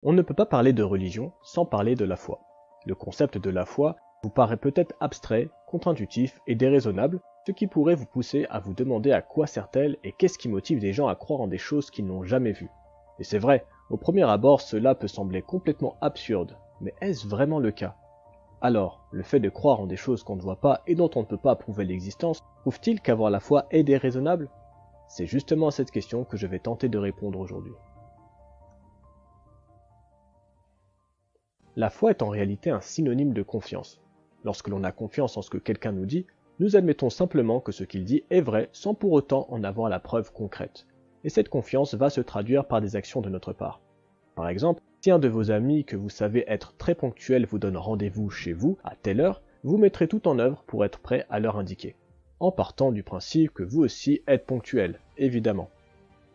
On ne peut pas parler de religion sans parler de la foi. Le concept de la foi vous paraît peut-être abstrait, contre-intuitif et déraisonnable, ce qui pourrait vous pousser à vous demander à quoi sert-elle et qu'est-ce qui motive des gens à croire en des choses qu'ils n'ont jamais vues. Et c'est vrai, au premier abord cela peut sembler complètement absurde, mais est-ce vraiment le cas? Alors, le fait de croire en des choses qu'on ne voit pas et dont on ne peut pas prouver l'existence, prouve-t-il qu'avoir la foi est déraisonnable? C'est justement à cette question que je vais tenter de répondre aujourd'hui. La foi est en réalité un synonyme de confiance. Lorsque l'on a confiance en ce que quelqu'un nous dit, nous admettons simplement que ce qu'il dit est vrai sans pour autant en avoir la preuve concrète. Et cette confiance va se traduire par des actions de notre part. Par exemple, si un de vos amis que vous savez être très ponctuel vous donne rendez-vous chez vous à telle heure, vous mettrez tout en œuvre pour être prêt à l'heure indiquée, en partant du principe que vous aussi êtes ponctuel, évidemment.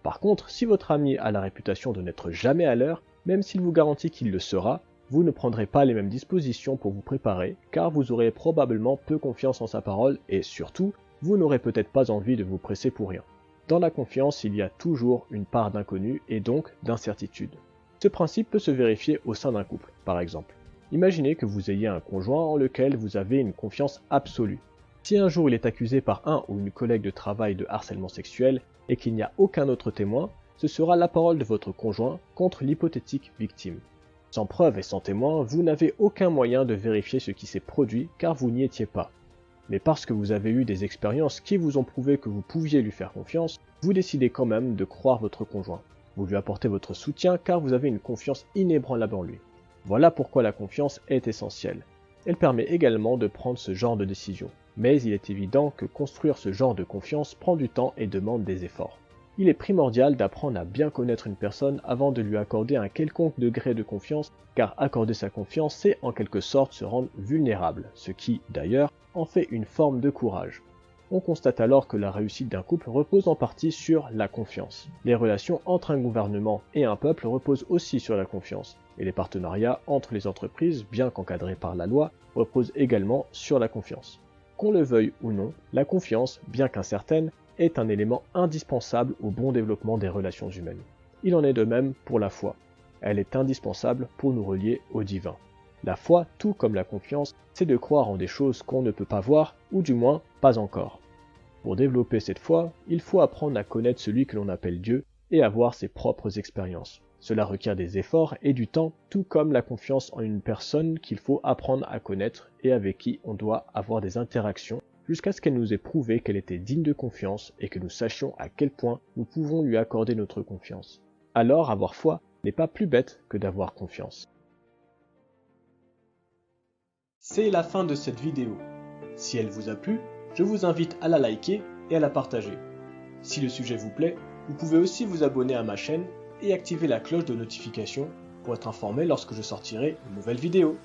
Par contre, si votre ami a la réputation de n'être jamais à l'heure, même s'il vous garantit qu'il le sera, vous ne prendrez pas les mêmes dispositions pour vous préparer, car vous aurez probablement peu confiance en sa parole et surtout, vous n'aurez peut-être pas envie de vous presser pour rien. Dans la confiance, il y a toujours une part d'inconnu et donc d'incertitude. Ce principe peut se vérifier au sein d'un couple, par exemple. Imaginez que vous ayez un conjoint en lequel vous avez une confiance absolue. Si un jour il est accusé par un ou une collègue de travail de harcèlement sexuel et qu'il n'y a aucun autre témoin, ce sera la parole de votre conjoint contre l'hypothétique victime. Sans preuve et sans témoin, vous n'avez aucun moyen de vérifier ce qui s'est produit car vous n'y étiez pas. Mais parce que vous avez eu des expériences qui vous ont prouvé que vous pouviez lui faire confiance, vous décidez quand même de croire votre conjoint. Vous lui apportez votre soutien car vous avez une confiance inébranlable en lui. Voilà pourquoi la confiance est essentielle. Elle permet également de prendre ce genre de décision. Mais il est évident que construire ce genre de confiance prend du temps et demande des efforts. Il est primordial d'apprendre à bien connaître une personne avant de lui accorder un quelconque degré de confiance, car accorder sa confiance, c'est en quelque sorte se rendre vulnérable, ce qui, d'ailleurs, en fait une forme de courage. On constate alors que la réussite d'un couple repose en partie sur la confiance. Les relations entre un gouvernement et un peuple reposent aussi sur la confiance, et les partenariats entre les entreprises, bien qu'encadrés par la loi, reposent également sur la confiance. Qu'on le veuille ou non, la confiance, bien qu'incertaine, est un élément indispensable au bon développement des relations humaines. Il en est de même pour la foi. Elle est indispensable pour nous relier au divin. La foi, tout comme la confiance, c'est de croire en des choses qu'on ne peut pas voir, ou du moins pas encore. Pour développer cette foi, il faut apprendre à connaître celui que l'on appelle Dieu et avoir ses propres expériences. Cela requiert des efforts et du temps, tout comme la confiance en une personne qu'il faut apprendre à connaître et avec qui on doit avoir des interactions jusqu'à ce qu'elle nous ait prouvé qu'elle était digne de confiance et que nous sachions à quel point nous pouvons lui accorder notre confiance. Alors avoir foi n'est pas plus bête que d'avoir confiance. C'est la fin de cette vidéo. Si elle vous a plu, je vous invite à la liker et à la partager. Si le sujet vous plaît, vous pouvez aussi vous abonner à ma chaîne et activer la cloche de notification pour être informé lorsque je sortirai une nouvelle vidéo.